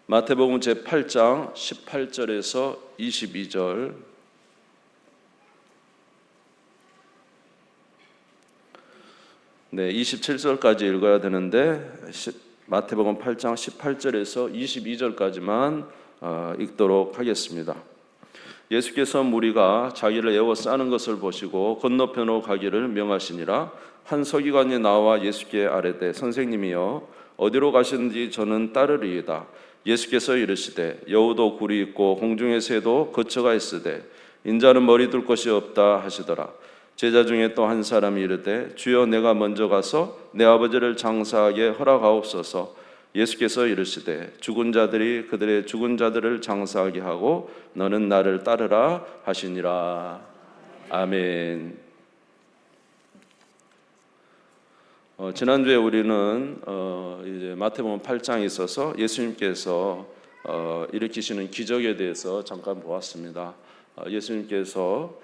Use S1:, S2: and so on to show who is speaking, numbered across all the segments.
S1: 마태복음 제8장 18절에서 22절, 네, 27절까지 읽어야 되는데 마태복음 8장 18절에서 22절까지만 읽도록 하겠습니다. 예수께서 무리가 자기를 에워싸는 것을 보시고 건너편으로 가기를 명하시니라. 한 서기관이 나와 예수께 아뢰되 선생님이여 어디로 가시는지 저는 따르리이다. 예수께서 이르시되 여우도 굴이 있고 공중의 새도 거처가 있으되 인자는 머리 둘 것이 없다 하시더라. 제자 중에 또 한 사람이 이르되 주여 내가 먼저 가서 내 아버지를 장사하게 허락하옵소서. 예수께서 이르시되 죽은 자들이 그들의 죽은 자들을 장사하게 하고 너는 나를 따르라 하시니라. 아멘. 지난주에 우리는 이제 마태복음 8장에 있어서 예수님께서 일으키시는 기적에 대해서 잠깐 보았습니다. 예수님께서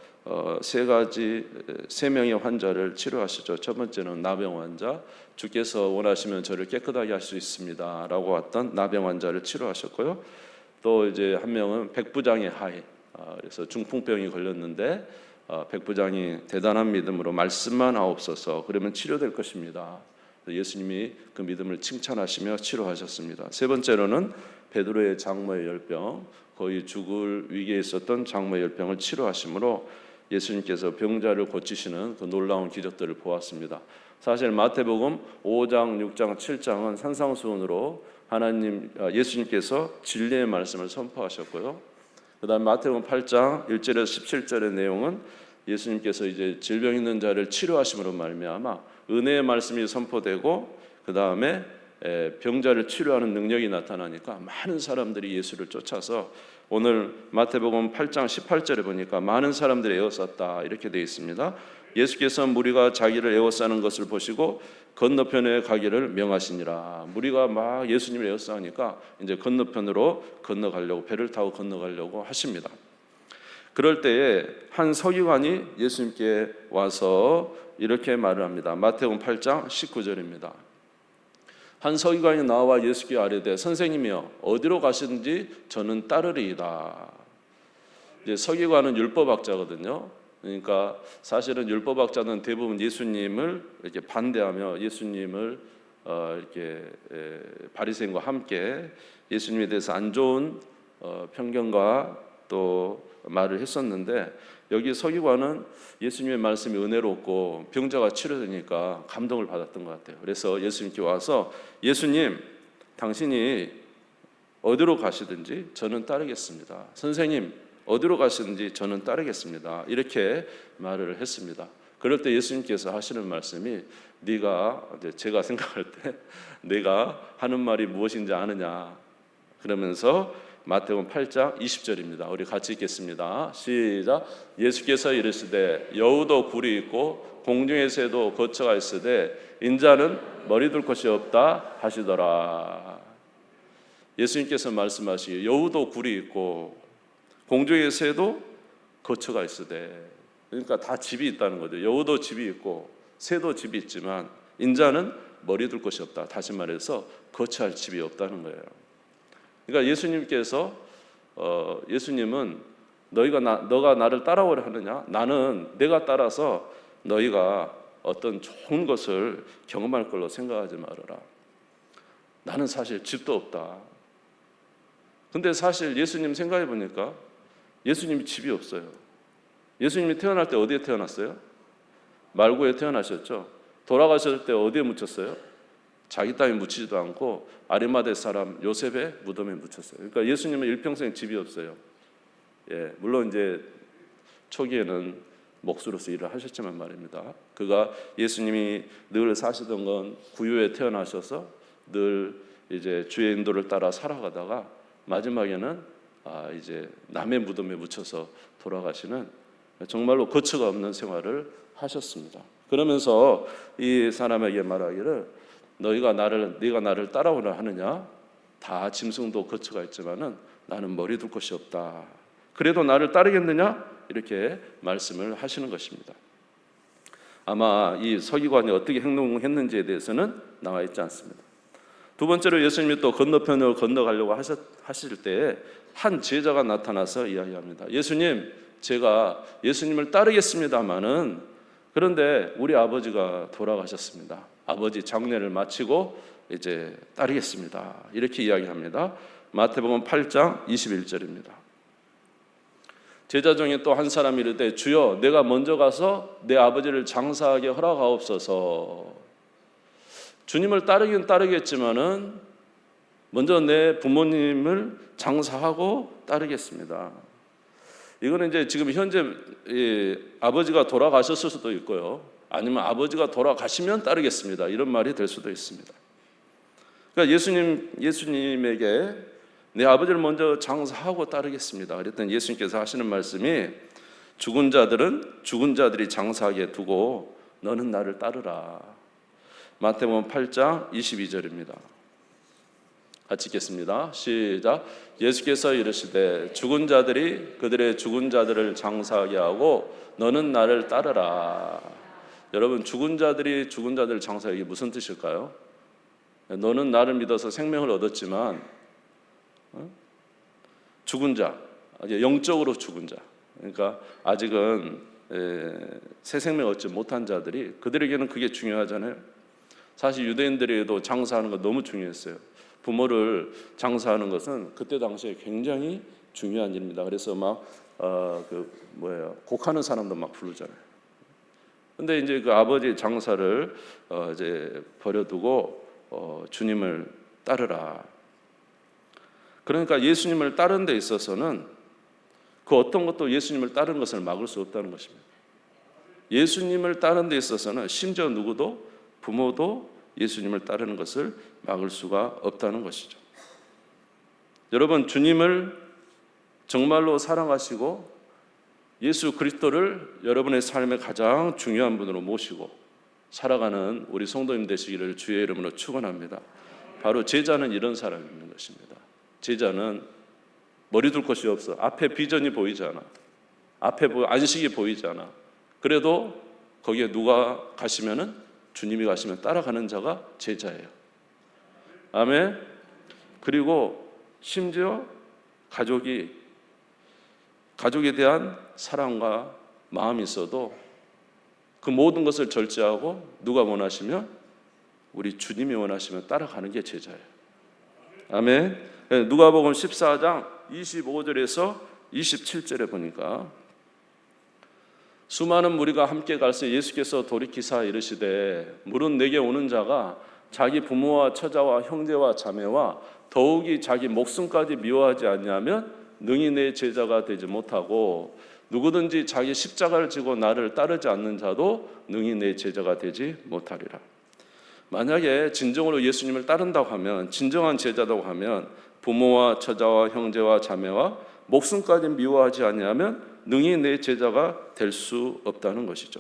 S1: 세 명의 환자를 치료하시죠. 첫 번째는 나병 환자, 주께서 원하시면 저를 깨끗하게 할 수 있습니다라고 왔던 나병 환자를 치료하셨고요. 또 이제 한 명은 백부장의 하인, 그래서 중풍병이 걸렸는데 백부장이 대단한 믿음으로 말씀만 하옵소서 그러면 치료될 것입니다. 예수님이 그 믿음을 칭찬하시며 치료하셨습니다. 세 번째로는 베드로의 장모의 열병, 거의 죽을 위기에 있었던 장모의 열병을 치료하심으로 예수님께서 병자를 고치시는 그 놀라운 기적들을 보았습니다. 사실 마태복음 5장, 6장, 7장은 산상수훈으로 예수님께서 진리의 말씀을 선포하셨고요. 그 다음 마태복음 8장 1절에서 17절의 내용은 예수님께서 이제 질병 있는 자를 치료하심으로 말미암아 은혜의 말씀이 선포되고 그 다음에 병자를 치료하는 능력이 나타나니까 많은 사람들이 예수를 쫓아서 오늘 마태복음 8장 18절에 보니까 많은 사람들이 에워쌌다 이렇게 되어 있습니다. 예수께서 무리가 자기를 에워싸는 것을 보시고 건너편에 가기를 명하시니라. 무리가 막 예수님을 에워싸니까 이제 건너편으로 건너가려고 배를 타고 건너가려고 하십니다. 그럴 때에 한 서기관이 예수님께 와서 이렇게 말을 합니다. 마태복음 8장 19절입니다. 한 서기관이 나와 예수께 아뢰되 선생님이여 어디로 가시든지 저는 따르리이다. 이제 서기관은 율법학자거든요. 그러니까 사실은 율법학자는 대부분 예수님을 이렇게 반대하며 예수님을 이렇게 바리새인과 함께 예수님에 대해서 안 좋은 편견과 또 말을 했었는데 여기 서기관은 예수님의 말씀이 은혜롭고 병자가 치료되니까 감동을 받았던 것 같아요. 그래서 예수님께 와서 예수님 당신이 어디로 가시든지 저는 따르겠습니다. 선생님 어디로 가시든지 저는 따르겠습니다. 이렇게 말을 했습니다. 그럴 때 예수님께서 하시는 말씀이 제가 생각할 때 내가 하는 말이 무엇인지 아느냐 그러면서 마태복음 8장 20절입니다. 우리 같이 읽겠습니다. 시작. 예수께서 이르시되 여우도 굴이 있고 공중의 새도 거처가 있으되 인자는 머리 둘 곳이 없다 하시더라. 예수님께서 말씀하시기에 여우도 굴이 있고 공중의 새도 거처가 있으되, 그러니까 다 집이 있다는 거죠. 여우도 집이 있고 새도 집이 있지만 인자는 머리 둘 곳이 없다. 다시 말해서 거처할 집이 없다는 거예요. 그러니까 예수님은 너가 나를 따라오려 하느냐? 나는 내가 따라서 너희가 어떤 좋은 것을 경험할 걸로 생각하지 말아라. 나는 사실 집도 없다. 근데 사실 예수님 생각해 보니까 예수님이 집이 없어요. 예수님이 태어날 때 어디에 태어났어요? 말구에 태어나셨죠. 돌아가실 때 어디에 묻혔어요? 자기 땅에 묻히지도 않고 아리마대 사람 요셉의 무덤에 묻혔어요. 그러니까 예수님은 일평생 집이 없어요. 물론 이제 초기에는 목수로서 일을 하셨지만 말입니다. 그가 예수님이 늘 사시던 건 구유에 태어나셔서 늘 이제 주의 인도를 따라 살아가다가 마지막에는 이제 남의 무덤에 묻혀서 돌아가시는 정말로 거처가 없는 생활을 하셨습니다. 그러면서 이 사람에게 말하기를 네가 나를 따라오라 하느냐? 다 짐승도 거처가 있지만은 나는 머리 둘 곳이 없다. 그래도 나를 따르겠느냐? 이렇게 말씀을 하시는 것입니다. 아마 이 서기관이 어떻게 행동했는지에 대해서는 나와 있지 않습니다. 두 번째로 예수님이 또 건너편으로 건너가려고 하실 때에 한 제자가 나타나서 이야기합니다. 예수님, 제가 예수님을 따르겠습니다마는 그런데 우리 아버지가 돌아가셨습니다. 아버지 장례를 마치고 이제 따르겠습니다. 이렇게 이야기합니다. 마태복음 8장 21절입니다. 제자 중에 또 한 사람이 이르되 주여 내가 먼저 가서 내 아버지를 장사하게 허락하옵소서. 주님을 따르긴 따르겠지만은 먼저 내 부모님을 장사하고 따르겠습니다. 이거는 이제 지금 현재 아버지가 돌아가셨을 수도 있고요. 아니면 아버지가 돌아가시면 따르겠습니다. 이런 말이 될 수도 있습니다. 그러니까 예수님에게 내 아버지를 먼저 장사하고 따르겠습니다. 그랬더니 예수님께서 하시는 말씀이 죽은 자들은 죽은 자들이 장사하게 두고 너는 나를 따르라. 마태복음 8장 22절입니다. 같이 읽겠습니다. 시작. 예수께서 이르시되 죽은 자들이 그들의 죽은 자들을 장사하게 하고 너는 나를 따르라. 여러분, 죽은 자들이 죽은 자들을 장사하게, 이게 무슨 뜻일까요? 너는 나를 믿어서 생명을 얻었지만 죽은 자, 영적으로 죽은 자, 그러니까 아직은 새 생명 얻지 못한 자들이, 그들에게는 그게 중요하잖아요. 사실 유대인들에게도 장사하는 거 너무 중요했어요. 부모를 장사하는 것은 그때 당시에 굉장히 중요한 일입니다. 그래서 막 곡하는 사람도 막 부르잖아요. 근데 이제 그 아버지 장사를 이제 버려두고 주님을 따르라. 그러니까 예수님을 따르는 데 있어서는 그 어떤 것도 예수님을 따르는 것을 막을 수 없다는 것입니다. 예수님을 따르는 데 있어서는 심지어 누구도, 부모도 예수님을 따르는 것을 막을 수가 없다는 것이죠. 여러분, 주님을 정말로 사랑하시고 예수 그리스도를 여러분의 삶의 가장 중요한 분으로 모시고 살아가는 우리 성도님 되시기를 주의 이름으로 축원합니다. 바로 제자는 이런 사람이 있는 것입니다. 제자는 머리 둘 곳이 없어. 앞에 비전이 보이지 않아. 앞에 안식이 보이지 않아. 그래도 거기에 누가 가시면은, 주님이 가시면 따라가는 자가 제자예요. 아멘. 그리고 심지어 가족에 대한 사랑과 마음이 있어도 그 모든 것을 절제하고 누가 원하시면, 우리 주님이 원하시면 따라가는 게 제자예요. 아멘. 누가복음 14장 25절에서 27절에 보니까 수많은 무리가 함께 갈새 예수께서 돌이키사 이르시되 물은 내게 오는 자가 자기 부모와 처자와 형제와 자매와 더욱이 자기 목숨까지 미워하지 않냐면 능히 내 제자가 되지 못하고 누구든지 자기 십자가를 지고 나를 따르지 않는 자도 능히 내 제자가 되지 못하리라. 만약에 진정으로 예수님을 따른다고 하면, 진정한 제자라고 하면 부모와 처자와 형제와 자매와 목숨까지 미워하지 않냐면 능히 내 제자가 될 수 없다는 것이죠.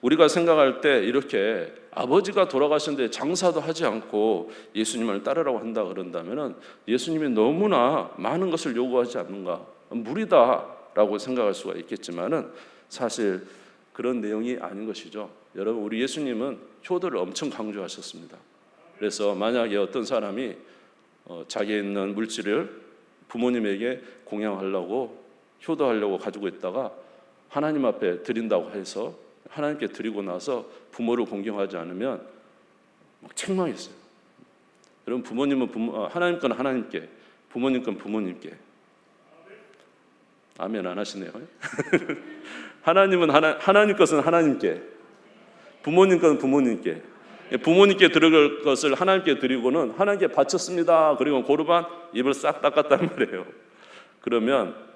S1: 우리가 생각할 때 이렇게 아버지가 돌아가셨는데 장사도 하지 않고 예수님을 따르라고 한다 그런다면 예수님이 너무나 많은 것을 요구하지 않는가, 무리다라고 생각할 수가 있겠지만은 사실 그런 내용이 아닌 것이죠. 여러분, 우리 예수님은 효도를 엄청 강조하셨습니다. 그래서 만약에 어떤 사람이 자기에 있는 물질을 부모님에게 공양하려고, 효도하려고 가지고 있다가 하나님 앞에 드린다고 해서 하나님께 드리고 나서 부모를 공경하지 않으면 막 책망했어요. 여러분, 부모님은 하나님 건 하나님께, 부모님 건 부모님께. 아멘 안 하시네요. 하나님은 하나님 것은 하나님께, 부모님 건 부모님께. 부모님께 드릴 것을 하나님께 드리고는 하나님께 바쳤습니다. 그리고 고르반 입을 싹 닦았단 말이에요. 그러면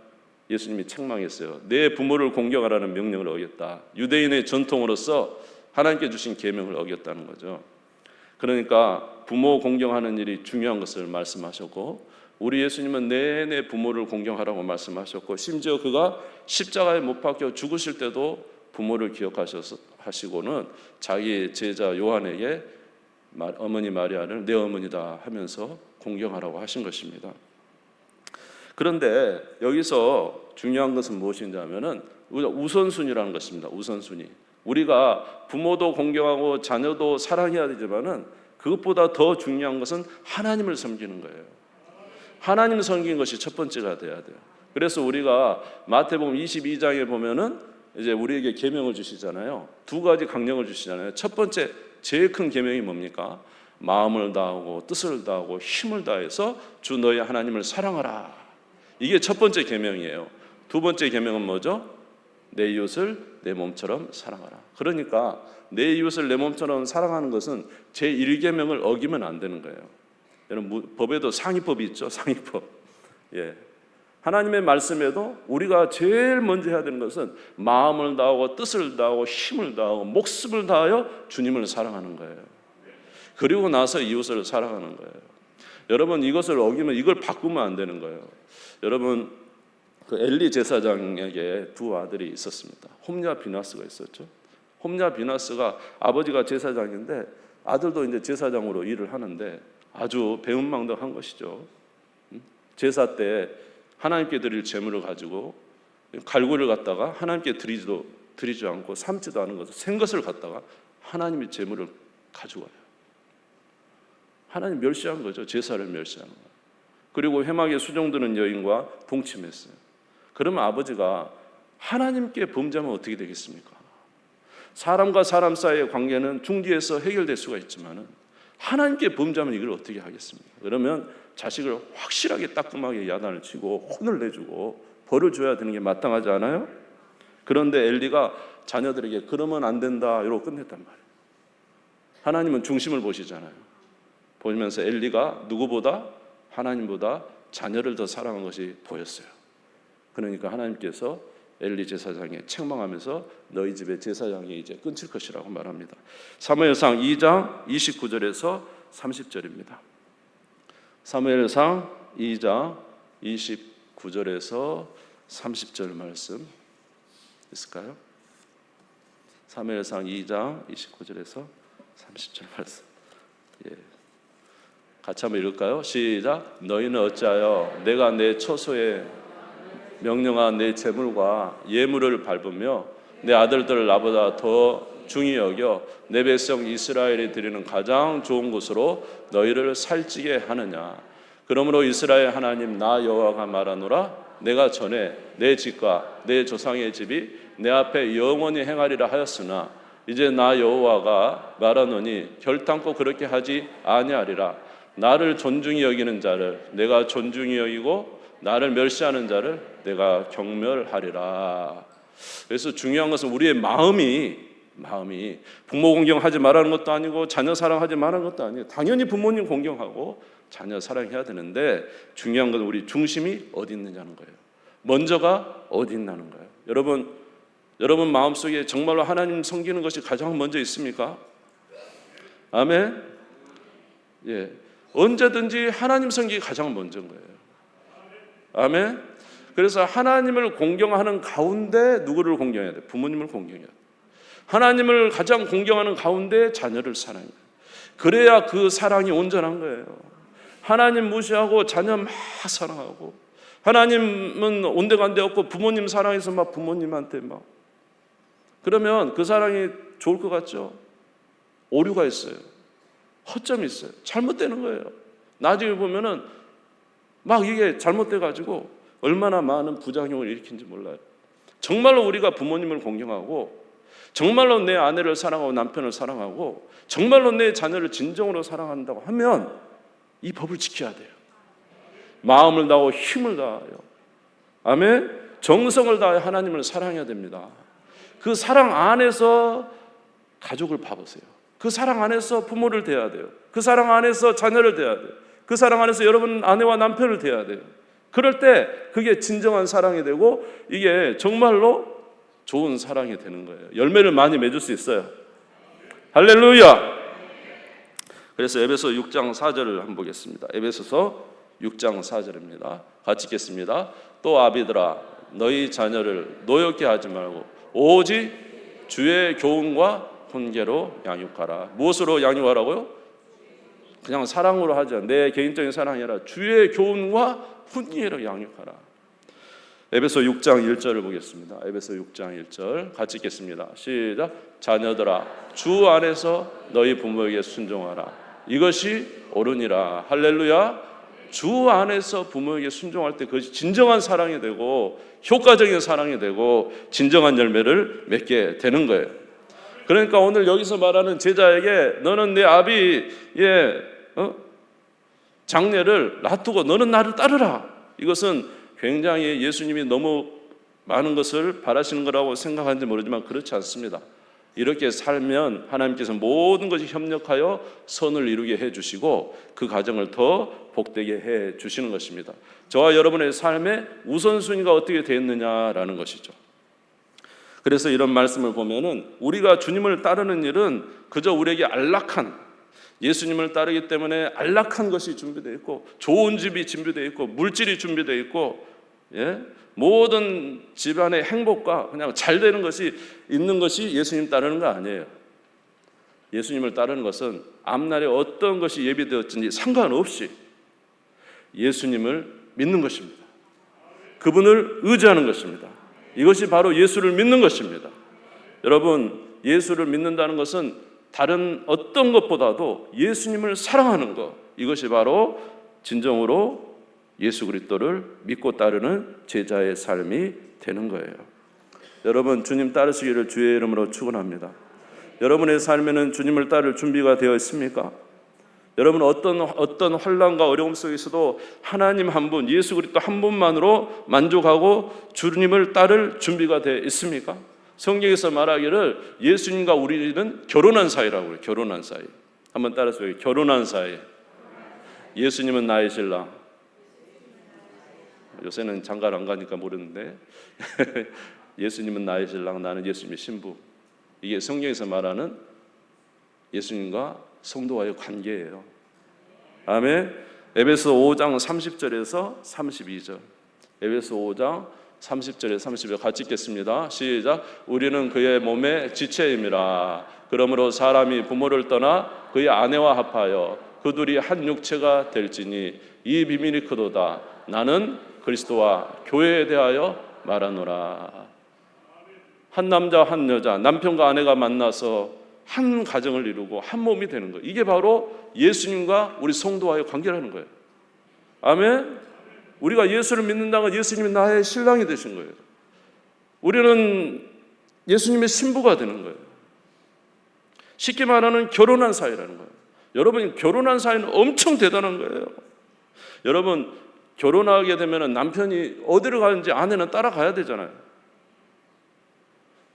S1: 예수님이 책망했어요. 내 부모를 공경하라는 명령을 어겼다. 유대인의 전통으로서 하나님께 주신 계명을 어겼다는 거죠. 그러니까 부모 공경하는 일이 중요한 것을 말씀하셨고, 우리 예수님은 내내 부모를 공경하라고 말씀하셨고, 심지어 그가 십자가에 못 박혀 죽으실 때도 부모를 기억하시고는 자기 제자 요한에게 어머니 마리아를 내 어머니다 하면서 공경하라고 하신 것입니다. 그런데 여기서 중요한 것은 무엇인지 하면은 우선순위라는 것입니다. 우선순위. 우리가 부모도 공경하고 자녀도 사랑해야 되지만은 그것보다 더 중요한 것은 하나님을 섬기는 거예요. 하나님을 섬기는 것이 첫 번째가 돼야 돼요. 그래서 우리가 마태복음 22장에 보면은 이제 우리에게 계명을 주시잖아요. 두 가지 강령을 주시잖아요. 첫 번째 제일 큰 계명이 뭡니까? 마음을 다하고 뜻을 다하고 힘을 다해서 주 너희 하나님을 사랑하라. 이게 첫 번째 계명이에요. 두 번째 계명은 뭐죠? 내 이웃을 내 몸처럼 사랑하라. 그러니까 내 이웃을 내 몸처럼 사랑하는 것은 제1계명을 어기면 안 되는 거예요. 여러분 법에도 상위법이 있죠. 상위법. 예. 하나님의 말씀에도 우리가 제일 먼저 해야 되는 것은 마음을 다하고 뜻을 다하고 힘을 다하고 목숨을 다하여 주님을 사랑하는 거예요. 그리고 나서 이웃을 사랑하는 거예요. 여러분 이것을 어기면 이걸 바꾸면 안 되는 거예요. 여러분 그 엘리 제사장에게 두 아들이 있었습니다. 홈냐 비나스가 있었죠. 홈냐 비나스가 아버지가 제사장인데 아들도 이제 제사장으로 일을 하는데 아주 배은망덕한 것이죠. 제사 때 하나님께 드릴 제물을 가지고 갈고리를 갖다가 하나님께 드리지 않고 삶지도 않은 것을 생것을 갖다가 하나님의 제물을 가져와요. 하나님 멸시한 거죠. 제사를 멸시하는 거예요. 그리고 회막에 수종드는 여인과 동침했어요. 그러면 아버지가 하나님께 범죄하면 어떻게 되겠습니까? 사람과 사람 사이의 관계는 중지에서 해결될 수가 있지만은 하나님께 범죄하면 이걸 어떻게 하겠습니까? 그러면 자식을 확실하게 따끔하게 야단을 치고 혼을 내주고 벌을 줘야 되는 게 마땅하지 않아요? 그런데 엘리가 자녀들에게 그러면 안 된다 이러고 끝냈단 말이에요. 하나님은 중심을 보시잖아요. 보면서 엘리가 누구보다 하나님보다 자녀를 더 사랑한 것이 보였어요. 그러니까 하나님께서 엘리 제사장에 책망하면서 너희 집의 제사장이 이제 끊칠 것이라고 말합니다. 사무엘상 2장 29절에서 30절입니다. 사무엘상 2장 29절에서 30절 말씀 있을까요? 사무엘상 2장 29절에서 30절 말씀. 예. 같이 한번 읽을까요? 시작. 너희는 어찌하여 내가 내 처소에 명령한 내 재물과 예물을 밟으며 내 아들들을 나보다 더 중히 여겨 내 백성 이스라엘이 드리는 가장 좋은 곳으로 너희를 살찌게 하느냐. 그러므로 이스라엘 하나님 나 여호와가 말하노라. 내가 전에 내 집과 내 조상의 집이 내 앞에 영원히 행하리라 하였으나 이제 나 여호와가 말하노니 결단코 그렇게 하지 아니하리라. 나를 존중히 여기는 자를 내가 존중히 여기고 나를 멸시하는 자를 내가 경멸하리라. 그래서 중요한 것은 우리의 마음이 부모 공경하지 말라는 것도 아니고 자녀 사랑하지 말라는 것도 아니에요. 당연히 부모님 공경하고 자녀 사랑해야 되는데 중요한 건 우리 중심이 어디 있느냐는 거예요. 먼저가 어디 있냐는 거예요. 여러분 마음속에 정말로 하나님 섬기는 것이 가장 먼저 있습니까? 아멘. 예. 언제든지 하나님 섬기기 가장 먼저인 거예요. 아멘. 그래서 하나님을 공경하는 가운데 누구를 공경해야 돼? 부모님을 공경해야 돼. 하나님을 가장 공경하는 가운데 자녀를 사랑해야 돼. 그래야 그 사랑이 온전한 거예요. 하나님 무시하고 자녀 막 사랑하고 하나님은 온데간데 없고 부모님 사랑해서 막 부모님한테 막 그러면 그 사랑이 좋을 것 같죠? 오류가 있어요. 허점이 있어요. 잘못되는 거예요. 나중에 보면은 막 이게 잘못돼가지고 얼마나 많은 부작용을 일으킨지 몰라요. 정말로 우리가 부모님을 공경하고 정말로 내 아내를 사랑하고 남편을 사랑하고 정말로 내 자녀를 진정으로 사랑한다고 하면 이 법을 지켜야 돼요. 마음을 다하고 힘을 다하여 아멘. 정성을 다하여 하나님을 사랑해야 됩니다. 그 사랑 안에서 가족을 봐보세요. 그 사랑 안에서 부모를 대해야 돼요. 그 사랑 안에서 자녀를 대해야 돼요. 그 사랑 안에서 여러분 아내와 남편을 대해야 돼요. 그럴 때 그게 진정한 사랑이 되고 이게 정말로 좋은 사랑이 되는 거예요. 열매를 많이 맺을 수 있어요. 할렐루야. 그래서 에베소 6장 4절을 한번 보겠습니다. 에베소서 6장 4절입니다. 같이 읽겠습니다. 또 아비들아 너희 자녀를 노엽게 하지 말고 오직 주의 교훈과 훈계로 양육하라. 무엇으로 양육하라고요? 그냥 사랑으로 하지 않아. 내 개인적인 사랑이 아니라 주의 교훈과 훈계로 양육하라. 에베소 6장 1절을 보겠습니다. 에베소 6장 1절 같이 읽겠습니다. 시작. 자녀들아 주 안에서 너희 부모에게 순종하라. 이것이 옳으니라. 할렐루야. 주 안에서 부모에게 순종할 때 그것이 진정한 사랑이 되고 효과적인 사랑이 되고 진정한 열매를 맺게 되는 거예요. 그러니까 오늘 여기서 말하는 제자에게 너는 내 아비의 장례를 놔두고 너는 나를 따르라. 이것은 굉장히 예수님이 너무 많은 것을 바라시는 거라고 생각하는지 모르지만 그렇지 않습니다. 이렇게 살면 하나님께서 모든 것이 협력하여 선을 이루게 해주시고 그 과정을 더 복되게 해주시는 것입니다. 저와 여러분의 삶의 우선순위가 어떻게 되었느냐라는 것이죠. 그래서 이런 말씀을 보면은 우리가 주님을 따르는 일은 그저 우리에게 안락한, 예수님을 따르기 때문에 안락한 것이 준비되어 있고 좋은 집이 준비되어 있고 물질이 준비되어 있고 모든 집안의 행복과 그냥 잘 되는 것이 있는 것이 예수님 따르는 거 아니에요. 예수님을 따르는 것은 앞날에 어떤 것이 예비되었든지 상관없이 예수님을 믿는 것입니다. 그분을 의지하는 것입니다. 이것이 바로 예수를 믿는 것입니다. 여러분, 예수를 믿는다는 것은 다른 어떤 것보다도 예수님을 사랑하는 것, 이것이 바로 진정으로 예수 그리스도를 믿고 따르는 제자의 삶이 되는 거예요. 여러분, 주님 따르시기를 주의 이름으로 축원합니다. 여러분의 삶에는 주님을 따를 준비가 되어 있습니까? 여러분, 어떤 환난과 어려움 속에서도 하나님 한 분, 예수 그리스도 한 분만으로 만족하고 주님을 따를 준비가 되어 있습니까? 성경에서 말하기를 예수님과 우리는 결혼한 사이라고 해요. 결혼한 사이. 한번 따라서 결혼한 사이. 예수님은 나의 신랑. 요새는 장가를 안 가니까 모르는데 예수님은 나의 신랑, 나는 예수님의 신부. 이게 성경에서 말하는 예수님과 성도와의 관계예요. 아멘. 에베소 5장 30절에서 32절. 에베소 5장 30절에 32절 같이 읽겠습니다. 시작. 우리는 그의 몸의 지체임이라. 그러므로 사람이 부모를 떠나 그의 아내와 합하여 그들이 한 육체가 될지니 이 비밀이 크도다. 나는 그리스도와 교회에 대하여 말하노라. 한 남자 한 여자, 남편과 아내가 만나서 한 가정을 이루고 한 몸이 되는 거예요. 이게 바로 예수님과 우리 성도와의 관계라는 거예요. 아멘. 우리가 예수를 믿는다는 건 예수님이 나의 신랑이 되신 거예요. 우리는 예수님의 신부가 되는 거예요. 쉽게 말하는 결혼한 사이라는 거예요. 여러분, 결혼한 사이는 엄청 대단한 거예요. 여러분, 결혼하게 되면 남편이 어디를 가는지 아내는 따라가야 되잖아요.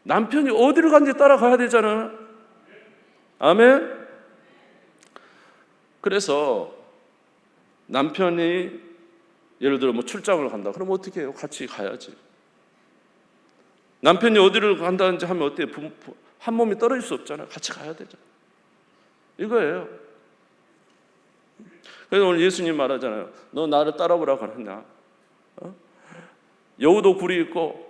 S1: 남편이 어디를 가는지 따라가야 되잖아요. 아멘. 그래서 남편이 예를 들어 출장을 간다. 그럼 어떻게 해요? 같이 가야지. 남편이 어디를 간다든지 하면 어때요? 한 몸이 떨어질 수 없잖아요. 같이 가야 되잖아요. 이거예요. 그래서 오늘 예수님 말하잖아요. 너 나를 따라오라고 하느냐? 여우도 굴이 있고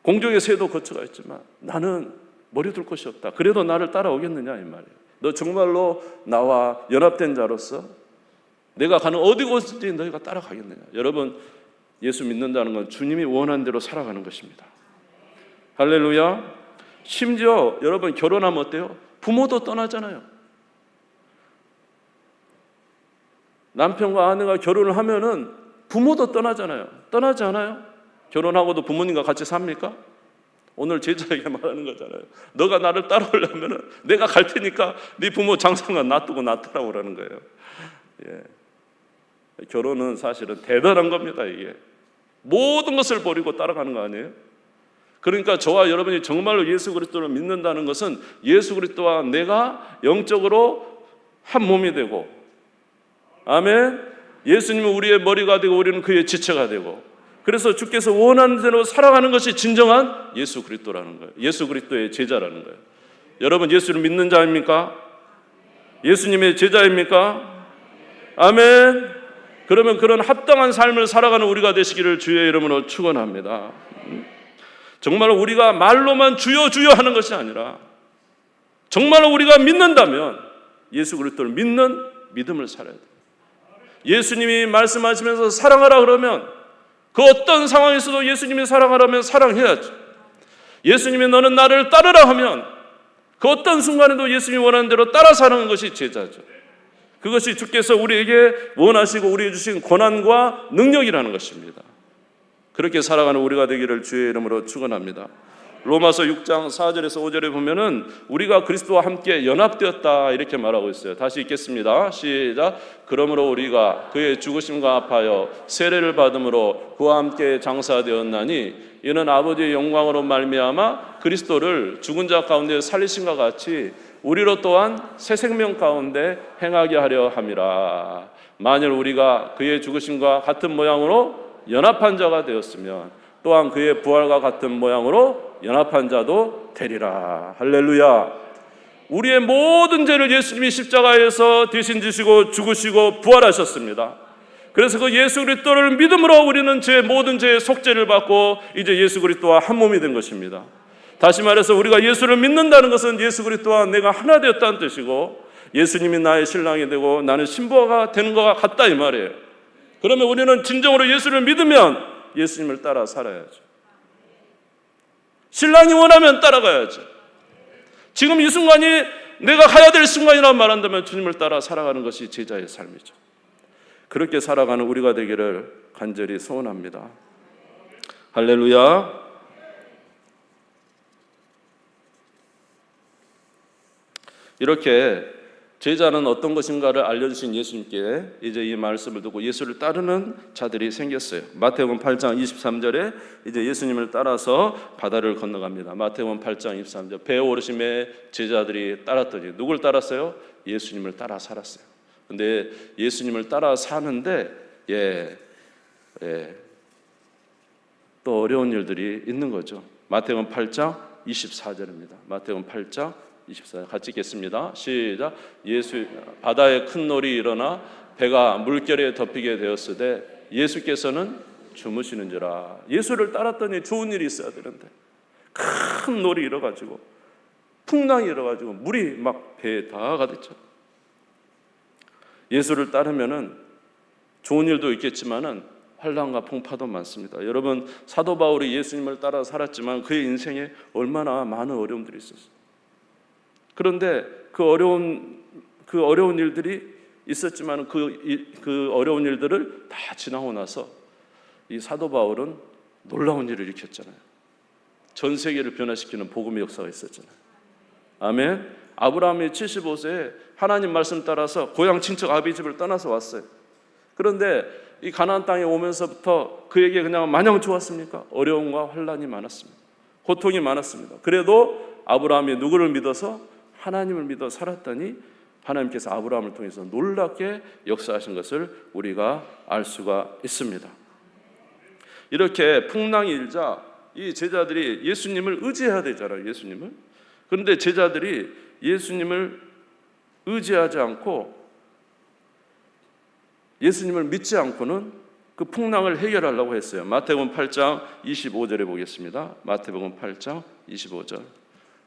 S1: 공중의 새도 거처가 있지만 나는 머리 둘 곳이 없다. 그래도 나를 따라오겠느냐 이 말이에요. 너 정말로 나와 연합된 자로서 내가 가는 어디 곳든지 너희가 따라가겠느냐. 여러분, 예수 믿는다는 건 주님이 원하는 대로 살아가는 것입니다. 할렐루야. 심지어 여러분 결혼하면 어때요? 부모도 떠나잖아요. 남편과 아내가 결혼을 하면은 부모도 떠나잖아요. 떠나지 않아요? 결혼하고도 부모님과 같이 삽니까? 오늘 제자에게 말하는 거잖아요. 너가 나를 따라오려면은 내가 갈 테니까 네 부모 장성만 놔두고 나 따라오라는 거예요. 예. 결혼은 사실은 대단한 겁니다. 이게 모든 것을 버리고 따라가는 거 아니에요? 그러니까 저와 여러분이 정말로 예수 그리스도를 믿는다는 것은 예수 그리스도와 내가 영적으로 한 몸이 되고, 아멘. 예수님은 우리의 머리가 되고 우리는 그의 지체가 되고, 그래서 주께서 원하는 대로 살아가는 것이 진정한 예수 그리스도라는 거예요. 예수 그리스도의 제자라는 거예요. 여러분, 예수를 믿는 자입니까? 예수님의 제자입니까? 아멘. 그러면 그런 합당한 삶을 살아가는 우리가 되시기를 주의 이름으로 축원합니다. 정말로 우리가 말로만 주여 주여 하는 것이 아니라 정말로 우리가 믿는다면 예수 그리스도를 믿는 믿음을 살아야 돼요. 예수님이 말씀하시면서 사랑하라 그러면 그 어떤 상황에서도 예수님이 사랑하라면 사랑해야지. 예수님이 너는 나를 따르라 하면 그 어떤 순간에도 예수님이 원하는 대로 따라 사는 것이 제자죠. 그것이 주께서 우리에게 원하시고 우리에게 주신 권한과 능력이라는 것입니다. 그렇게 살아가는 우리가 되기를 주의 이름으로 축원합니다. 로마서 6장 4절에서 5절에 보면은 우리가 그리스도와 함께 연합되었다 이렇게 말하고 있어요. 다시 읽겠습니다. 시작. 그러므로 우리가 그의 죽으심과 합하여 세례를 받음으로 그와 함께 장사되었나니 이는 아버지의 영광으로 말미암아 그리스도를 죽은 자 가운데 살리신과 같이 우리로 또한 새 생명 가운데 행하게 하려 함이라. 만일 우리가 그의 죽으심과 같은 모양으로 연합한 자가 되었으면 또한 그의 부활과 같은 모양으로 연합한 자도 되리라. 할렐루야. 우리의 모든 죄를 예수님이 십자가에서 대신 지시고 죽으시고 부활하셨습니다. 그래서 그 예수 그리스도를 믿음으로 우리는 제 모든 죄의 속죄를 받고 이제 예수 그리스도와 한 몸이 된 것입니다. 다시 말해서 우리가 예수를 믿는다는 것은 예수 그리스도와 내가 하나 되었다는 뜻이고 예수님이 나의 신랑이 되고 나는 신부가 되는 것과 같다 이 말이에요. 그러면 우리는 진정으로 예수를 믿으면 예수님을 따라 살아야죠. 신랑이 원하면 따라가야죠. 지금 이 순간이 내가 가야 될 순간이라고 말한다면 주님을 따라 살아가는 것이 제자의 삶이죠. 그렇게 살아가는 우리가 되기를 간절히 소원합니다. 할렐루야. 이렇게 제자는 어떤 것인가를 알려주신 예수님께 이제 이 말씀을 듣고 예수를 따르는 자들이 생겼어요. 마태복음 8장 23절에 이제 예수님을 따라서 바다를 건너갑니다. 마태복음 8장 23절 배에 오르심에 제자들이 따랐더니 누굴 따랐어요? 예수님을 따라 살았어요. 근데 예수님을 따라 사는데 또 어려운 일들이 있는 거죠. 마태복음 8장 24절입니다. 마태복음 8장 24절 같이 읽겠습니다. 시작. 바다에 큰 놀이 일어나 배가 물결에 덮이게 되었으되 예수께서는 주무시는지라. 예수를 따랐더니 좋은 일이 있어야 되는데 큰 놀이 일어가지고 풍랑이 일어가지고 물이 막 배에 다 가득죠. 예수를 따르면은 좋은 일도 있겠지만은 환난과 풍파도 많습니다. 여러분 사도 바울이 예수님을 따라 살았지만 그의 인생에 얼마나 많은 어려움들이 있었어요. 그런데 그 어려운 일들이 있었지만 그 어려운 일들을 다 지나고 나서 이 사도 바울은 놀라운 일을 일으켰잖아요. 전 세계를 변화시키는 복음의 역사가 있었잖아요. 아멘. 아브라함이 75세에 하나님 말씀 따라서 고향 친척 아비 집을 떠나서 왔어요. 그런데 이 가나안 땅에 오면서부터 그에게 그냥 마냥 좋았습니까? 어려움과 환난이 많았습니다. 고통이 많았습니다. 그래도 아브라함이 누구를 믿어서? 하나님을 믿어 살았더니 하나님께서 아브라함을 통해서 놀랍게 역사하신 것을 우리가 알 수가 있습니다. 이렇게 풍랑이 일자 이 제자들이 예수님을 의지해야 되잖아요. 예수님을. 그런데 제자들이 예수님을 의지하지 않고 예수님을 믿지 않고는 그 풍랑을 해결하려고 했어요. 마태복음 8장 25절에 보겠습니다. 마태복음 8장 25절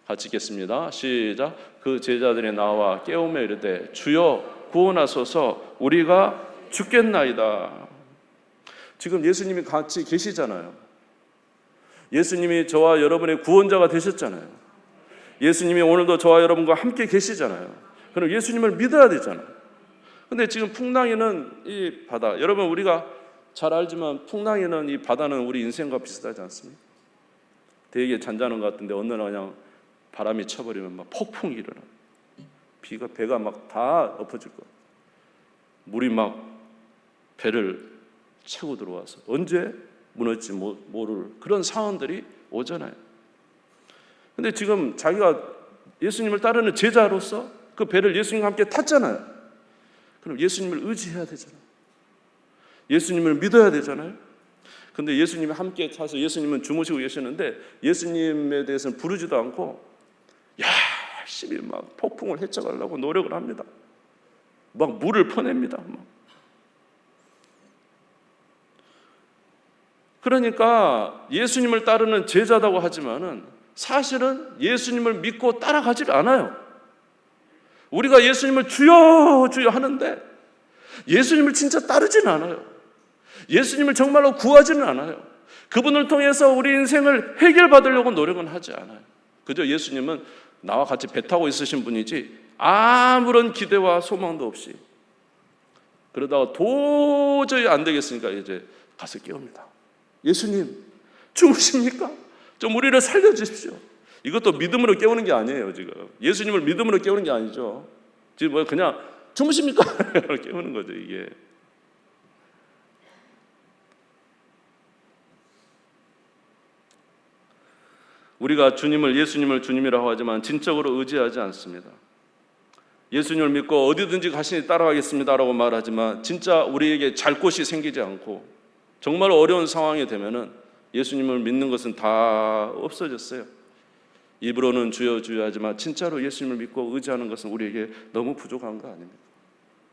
S1: 같이 읽겠습니다. 시작. 그 제자들이 나와 깨우며 이르되 주여 구원하소서 우리가 죽겠나이다. 지금 예수님이 같이 계시잖아요. 예수님이 저와 여러분의 구원자가 되셨잖아요. 예수님이 오늘도 저와 여러분과 함께 계시잖아요. 그럼 예수님을 믿어야 되잖아요. 근데 지금 풍랑에는 이 바다, 여러분 우리가 잘 알지만 풍랑에는 이 바다는 우리 인생과 비슷하지 않습니까? 되게 잔잔한 것 같은데 어느 날 그냥 바람이 쳐버리면 막 폭풍이 일어나. 배가 막 다 엎어질 거야. 물이 막 배를 채고 들어와서 언제 무너질지 모를 그런 상황들이 오잖아요. 근데 지금 자기가 예수님을 따르는 제자로서 그 배를 예수님과 함께 탔잖아요. 그럼 예수님을 의지해야 되잖아요. 예수님을 믿어야 되잖아요. 근데 예수님이 함께 타서 예수님은 주무시고 계시는데 예수님에 대해서는 부르지도 않고 열심히 막 폭풍을 헤쳐가려고 노력을 합니다. 막 물을 퍼냅니다. 그러니까 예수님을 따르는 제자다고 하지만은 사실은 예수님을 믿고 따라가질 않아요. 우리가 예수님을 주여 주여 하는데 예수님을 진짜 따르지는 않아요. 예수님을 정말로 구하지는 않아요. 그분을 통해서 우리 인생을 해결받으려고 노력은 하지 않아요. 그저 예수님은 나와 같이 배 타고 있으신 분이지 아무런 기대와 소망도 없이 그러다가 도저히 안 되겠으니까 이제 가서 깨웁니다. 예수님 주무십니까? 좀 우리를 살려주십시오. 이것도 믿음으로 깨우는 게 아니에요. 지금 예수님을 믿음으로 깨우는 게 아니죠. 지금 뭐 그냥 주무십니까? 깨우는 거죠. 이게 우리가 예수님을 주님이라고 하지만 진짜로 의지하지 않습니다. 예수님을 믿고 어디든지 가시니 따라가겠습니다라고 말하지만 진짜 우리에게 잘 곳이 생기지 않고 정말 어려운 상황이 되면은 예수님을 믿는 것은 다 없어졌어요. 입으로는 주여 주여 하지만 진짜로 예수님을 믿고 의지하는 것은 우리에게 너무 부족한 거 아닙니까?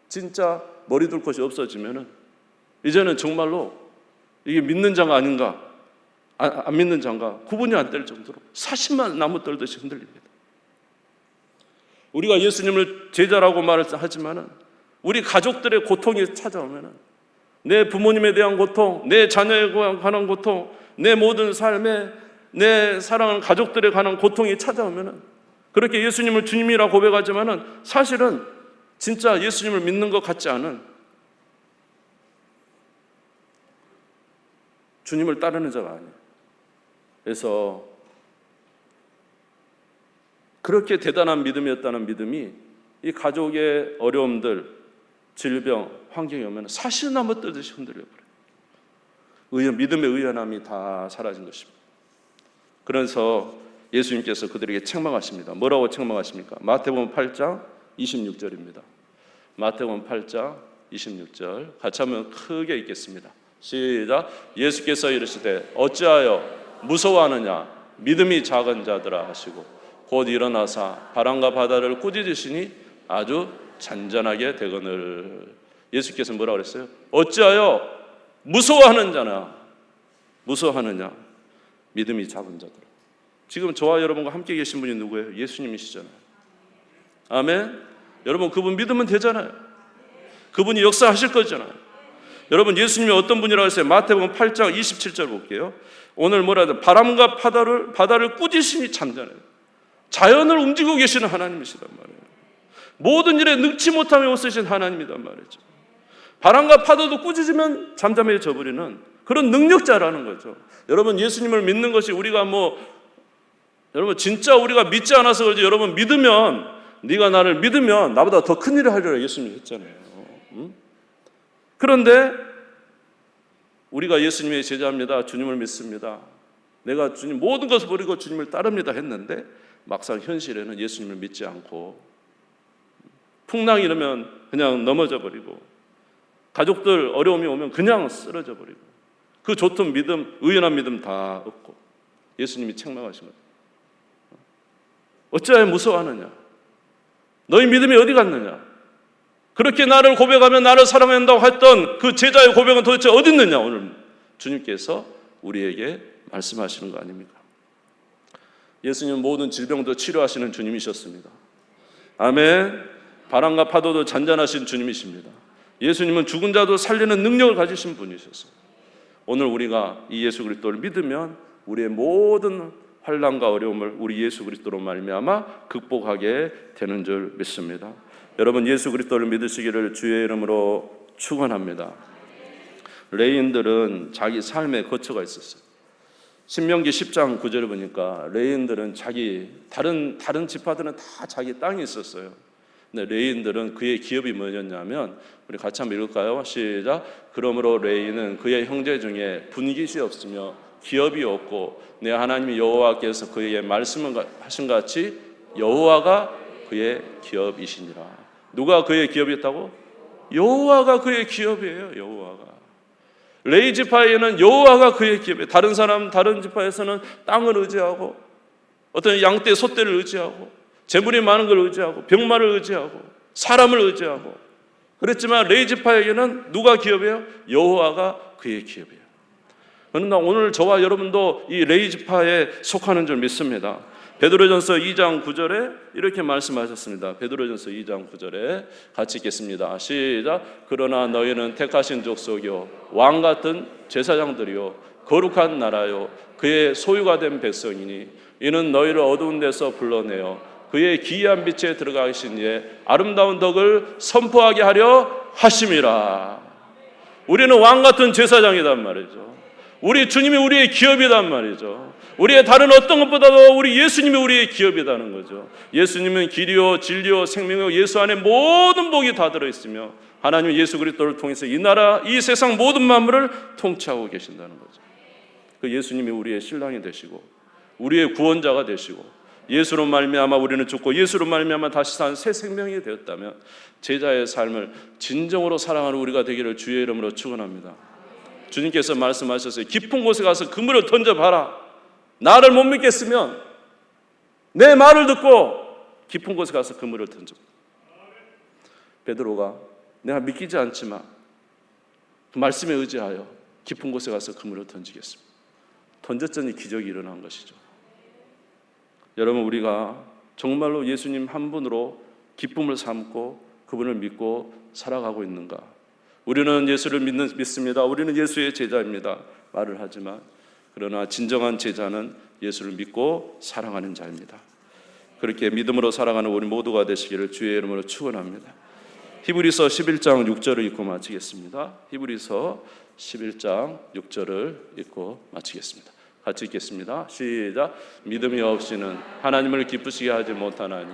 S1: 진짜 머리 둘 곳이 없어지면은 이제는 정말로 이게 믿는 자가 아닌가 안 믿는 자인가 구분이 안 될 정도로 사심만 나무 떨듯이 흔들립니다. 우리가 예수님을 제자라고 말을 하지만은 우리 가족들의 고통이 찾아오면은 내 부모님에 대한 고통, 내 자녀에 관한 고통, 내 모든 삶에 내 사랑하는 가족들에 관한 고통이 찾아오면은 그렇게 예수님을 주님이라 고백하지만은 사실은 진짜 예수님을 믿는 것 같지 않은 주님을 따르는 자가 아니에요. 그래서 그렇게 대단한 믿음이었다는 믿음이 이 가족의 어려움들, 질병, 환경이 오면 사실 나무 떨듯이 흔들려버려요. 믿음의 의연함이 다 사라진 것입니다. 그래서 예수님께서 그들에게 책망하십니다. 뭐라고 책망하십니까? 마태복음 8장 26절입니다. 마태복음 8장 26절 같이 한번 크게 읽겠습니다. 시작. 예수께서 이르시되 어찌하여 무서워하느냐 믿음이 작은 자들아 하시고 곧 일어나사 바람과 바다를 꾸짖으시니 아주 잔잔하게 되거늘. 예수께서 뭐라고 그랬어요? 어찌하여 무서워하느냐 믿음이 작은 자들. 지금 저와 여러분과 함께 계신 분이 누구예요? 예수님이시잖아요. 아멘. 여러분 그분 믿으면 되잖아요. 그분이 역사하실 거잖아요. 여러분 예수님이 어떤 분이라고 했어요? 마태복음 8장 27절 볼게요. 오늘 뭐라 해야 돼? 바람과 바다를 꾸짖으시니 잠잠해요. 자연을 움직이고 계시는 하나님이시단 말이에요. 모든 일에 능치 못함이 없으신 하나님이란 말이죠. 바람과 파도도 꾸짖으면 잠잠해져 버리는 그런 능력자라는 거죠. 여러분 예수님을 믿는 것이 우리가 여러분 진짜 우리가 믿지 않아서 그러지. 여러분 믿으면 네가 나를 믿으면 나보다 더 큰 일을 하리라 예수님이 했잖아요. 그런데 우리가 예수님의 제자입니다. 주님을 믿습니다. 내가 주님 모든 것을 버리고 주님을 따릅니다 했는데 막상 현실에는 예수님을 믿지 않고 풍랑이 일으면 그냥 넘어져 버리고 가족들 어려움이 오면 그냥 쓰러져 버리고 그 좋던 믿음, 의연한 믿음 다 없고 예수님이 책망하신 거예요. 어찌하여 무서워하느냐? 너희 믿음이 어디 갔느냐? 그렇게 나를 고백하며 나를 사랑한다고 했던 그 제자의 고백은 도대체 어디 있느냐? 오늘 주님께서 우리에게 말씀하시는 거 아닙니까? 예수님은 모든 질병도 치료하시는 주님이셨습니다. 아멘. 바람과 파도도 잔잔하신 주님이십니다. 예수님은 죽은 자도 살리는 능력을 가지신 분이셨어요. 오늘 우리가 이 예수 그리스도를 믿으면 우리의 모든 환난과 어려움을 우리 예수 그리스도로 말미암아 극복하게 되는 줄 믿습니다. 여러분 예수 그리스도를 믿으시기를 주의 이름으로 축원합니다. 레인들은 자기 삶에 거처가 있었어요. 신명기 10장 9절을 보니까 레인들은 다른 지파들은 다 자기 땅이 있었어요. 근데 레인들은 그의 기업이 뭐였냐면 우리 같이 한번 읽을까요? 시작. 그러므로 레인은 그의 형제 중에 분깃이 없으며 기업이 없고 내 하나님 여호와께서 그에게 말씀하신 같이 여호와가 그의 기업이시니라. 누가 그의 기업이었다고? 여호와가 그의 기업이에요. 여호와가. 레위 지파에는 여호와가 그의 기업이에요. 다른 지파에서는 땅을 의지하고 어떤 양떼 소떼를 의지하고 재물이 많은 걸 의지하고 병마를 의지하고 사람을 의지하고 그랬지만 레위 지파에게는 누가 기업이에요? 여호와가 그의 기업이에요. 그러나 오늘 저와 여러분도 이 레위 지파에 속하는 줄 믿습니다. 베드로전서 2장 9절에 이렇게 말씀하셨습니다. 베드로전서 2장 9절에 같이 읽겠습니다. 시작. 그러나 너희는 택하신 족속이요 왕 같은 제사장들이요 거룩한 나라요 그의 소유가 된 백성이니 이는 너희를 어두운 데서 불러내어 그의 기이한 빛에 들어가 계신 이의 아름다운 덕을 선포하게 하려 하심이라. 우리는 왕 같은 제사장이단 말이죠. 우리 주님이 우리의 기업이단 말이죠. 우리의 다른 어떤 것보다도 우리 예수님이 우리의 기업이라는 거죠. 예수님은 길이요 진리요 생명이요, 예수 안에 모든 복이 다 들어있으며 하나님 예수 그리스도를 통해서 이 나라 이 세상 모든 만물을 통치하고 계신다는 거죠. 그 예수님이 우리의 신랑이 되시고 우리의 구원자가 되시고 예수로 말미암아 우리는 죽고 예수로 말미암아 다시 산 새 생명이 되었다면 제자의 삶을 진정으로 사랑하는 우리가 되기를 주의 이름으로 축원합니다. 주님께서 말씀하셨어요. 깊은 곳에 가서 그물을 던져봐라. 나를 못 믿겠으면 내 말을 듣고 깊은 곳에 가서 그물을 던져. 베드로가 내가 믿기지 않지만 그 말씀에 의지하여 깊은 곳에 가서 그물을 던지겠습니다. 던졌더니 기적이 일어난 것이죠. 여러분, 우리가 정말로 예수님 한 분으로 기쁨을 삼고 그분을 믿고 살아가고 있는가? 우리는 예수를 믿습니다. 우리는 예수의 제자입니다. 말을 하지만 그러나 진정한 제자는 예수를 믿고 사랑하는 자입니다. 그렇게 믿음으로 살아가는 우리 모두가 되시기를 주의 이름으로 축원합니다. 히브리서 11장 6절을 읽고 마치겠습니다. 히브리서 11장 6절을 읽고 마치겠습니다. 같이 읽겠습니다. 시작. 믿음이 없이는 하나님을 기쁘시게 하지 못하나니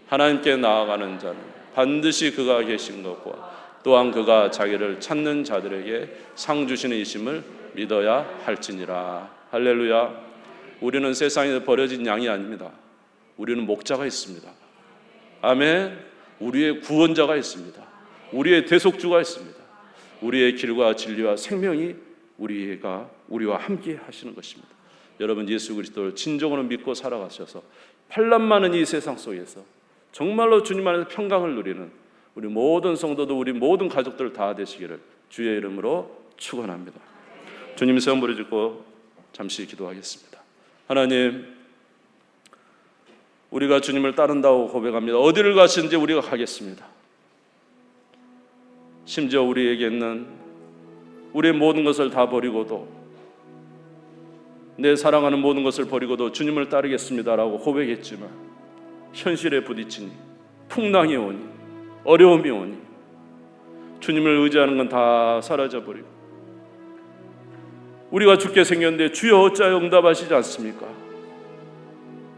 S1: 하나님께 나아가는 자는 반드시 그가 계신 것과 또한 그가 자기를 찾는 자들에게 상 주시는 이심을 믿어야 할지니라. 할렐루야. 우리는 세상에 버려진 양이 아닙니다. 우리는 목자가 있습니다. 아멘. 우리의 구원자가 있습니다. 우리의 대속주가 있습니다. 우리의 길과 진리와 생명이 우리와 함께 하시는 것입니다. 여러분, 예수 그리스도를 진정으로 믿고 살아가셔서 환난 많은 이 세상 속에서 정말로 주님 안에서 평강을 누리는 우리 모든 성도도 우리 모든 가족들 다 되시기를 주의 이름으로 축원합니다. 주님 성부 부르짖고 잠시 기도하겠습니다. 하나님, 우리가 주님을 따른다고 고백합니다. 어디를 가시는지 우리가 가겠습니다. 심지어 우리에게는 우리의 모든 것을 다 버리고도, 내 사랑하는 모든 것을 버리고도 주님을 따르겠습니다라고 고백했지만 현실에 부딪히니, 풍랑이 오니, 어려움이 오니 주님을 의지하는 건 다 사라져버리고 우리가 죽게 생겼는데 주여 어찌하여 응답하시지 않습니까?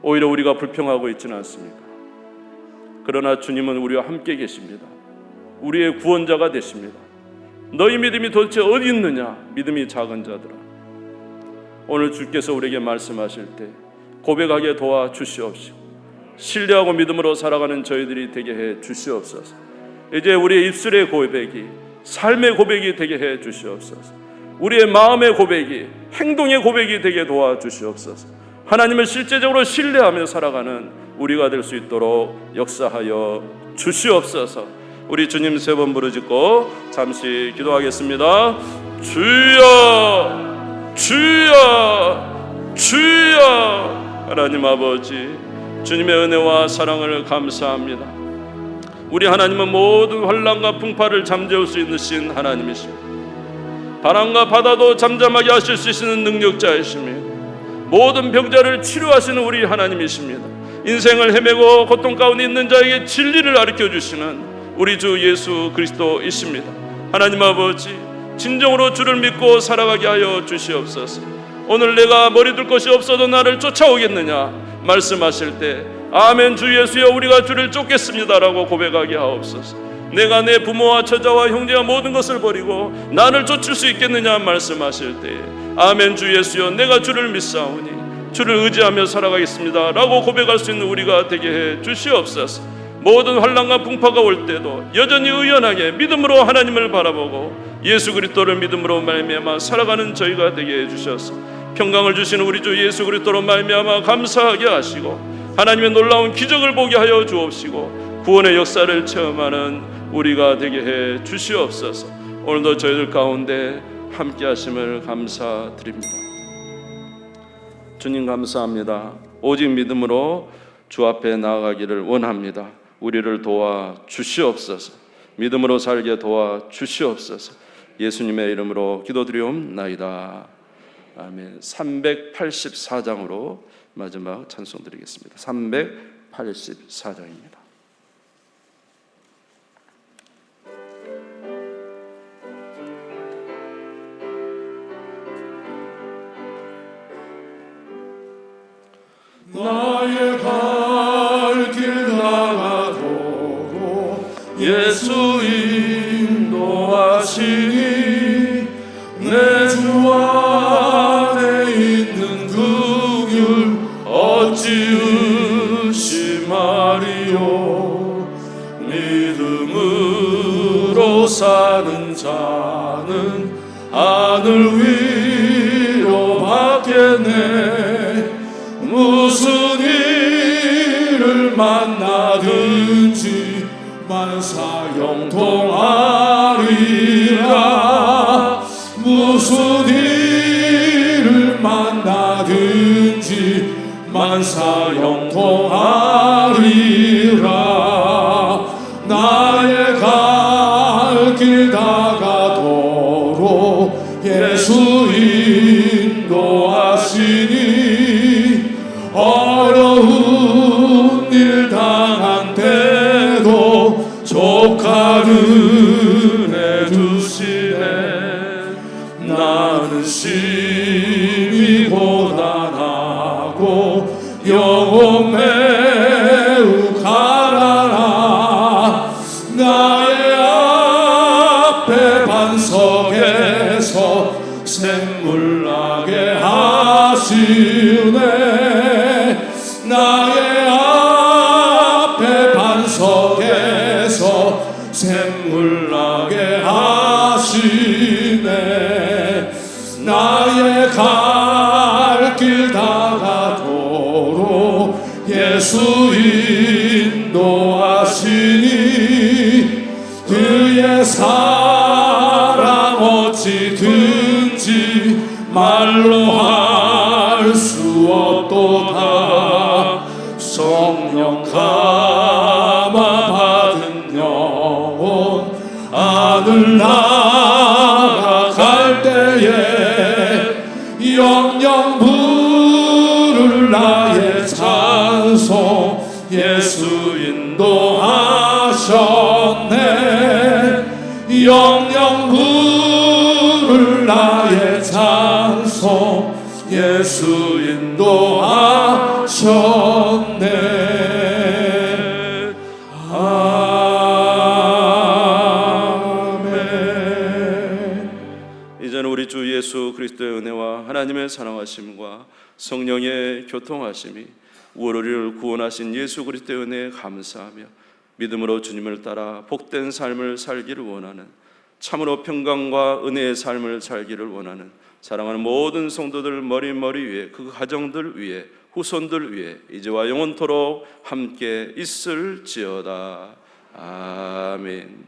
S1: 오히려 우리가 불평하고 있지는 않습니까? 그러나 주님은 우리와 함께 계십니다. 우리의 구원자가 되십니다. 너희 믿음이 도대체 어디 있느냐? 믿음이 작은 자들아, 오늘 주께서 우리에게 말씀하실 때 고백하게 도와주시옵시고 신뢰하고 믿음으로 살아가는 저희들이 되게 해 주시옵소서. 이제 우리의 입술의 고백이 삶의 고백이 되게 해 주시옵소서. 우리의 마음의 고백이 행동의 고백이 되게 도와주시옵소서. 하나님을 실제적으로 신뢰하며 살아가는 우리가 될 수 있도록 역사하여 주시옵소서. 우리 주님 세 번 부르짖고 잠시 기도하겠습니다. 주여, 주여, 주여. 하나님 아버지, 주님의 은혜와 사랑을 감사합니다. 우리 하나님은 모든 환난과 풍파를 잠재울 수 있는 하나님이십니다. 바람과 바다도 잠잠하게 하실 수 있는 능력자이십니다. 모든 병자를 치료하시는 우리 하나님이십니다. 인생을 헤매고 고통 가운데 있는 자에게 진리를 가르쳐주시는 우리 주 예수 그리스도이십니다. 하나님 아버지, 진정으로 주를 믿고 살아가게 하여 주시옵소서. 오늘 내가 머리 둘 것이 없어도 나를 쫓아오겠느냐 말씀하실 때 아멘 주 예수여 우리가 주를 쫓겠습니다라고 고백하게 하옵소서. 내가 내 부모와 처자와 형제와 모든 것을 버리고 나를 쫓을 수 있겠느냐 말씀하실 때 아멘 주 예수여 내가 주를 믿사오니 주를 의지하며 살아가겠습니다 라고 고백할 수 있는 우리가 되게 해 주시옵소서. 모든 환난과 풍파가 올 때도 여전히 의연하게 믿음으로 하나님을 바라보고 예수 그리스도를 믿음으로 말미암아 살아가는 저희가 되게 해 주셔서 평강을 주시는 우리 주 예수 그리스도로 말미암아 감사하게 하시고 하나님의 놀라운 기적을 보게 하여 주옵시고 구원의 역사를 체험하는 우리가 되게 해 주시옵소서. 오늘도 저희들 가운데 함께 하심을 감사드립니다. 주님 감사합니다. 오직 믿음으로 주 앞에 나아가기를 원합니다. 우리를 도와 주시옵소서. 믿음으로 살게 도와 주시옵소서. 예수님의 이름으로 기도드리옵나이다. 아멘. 384장으로 마지막 찬송 드리겠습니다. 184장입니다.
S2: 나의 갈 길 나가도록 예수 인도하시니 내 주 안에 있는 긍휼 어찌 의심하리요. 믿음으로 사는 자는 하늘 위로 받겠네. 무슨 일을 만나든지 만사형통하리라. 무슨 일을 만나든지 만사형통하리라. 나의 갈 길 다가도록 예수 인도하시니 어려운 일 당한 때도 조카를 해주시네. 나는 심히 고단하고 영혼 매우 가난하. 나의 앞에 반석에서 샘물 나게 하시네. 나의 앞에 반석에서 샘물 나게 하시네. 나의 갈 길 다가도록 예수 인도하시니 그의 사랑 어찌든지 말로 할 수 없도다. 성령 감화 받은 영혼 하늘 나아갈 때에 영영 부를 나의 찬송 예수 인도하셨네. 영영 부를 나의 찬송 예수 인도하셨네. 아멘.
S1: 이제는 우리 주 예수 그리스도의 은혜와 하나님의 사랑하심과 성령의 교통하심이 우리를 구원하신 예수 그리스도의 은혜에 감사하며 믿음으로 주님을 따라 복된 삶을 살기를 원하는, 참으로 평강과 은혜의 삶을 살기를 원하는 사랑하는 모든 성도들 머리 위에, 그 가정들 위에, 후손들 위에 이제와 영원토록 함께 있을지어다. 아멘.